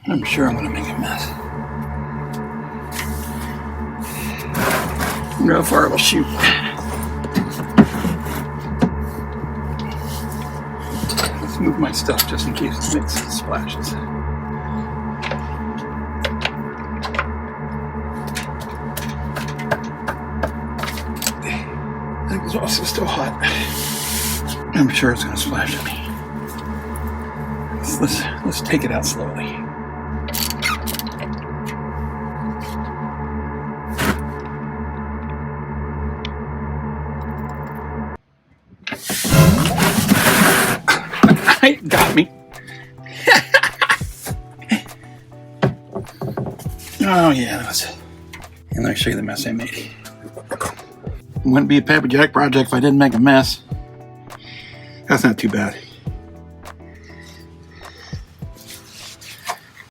I'm sure I'm gonna make a mess. I wonder how far it'll shoot. Let's move my stuff just in case it makes splashes. I think it's also still hot. I'm sure it's gonna splash at me. Let's take it out slowly. It got me. Oh yeah, that was it. And let me show you the mess I made. It wouldn't be a Pappy Jack project if I didn't make a mess. That's not too bad.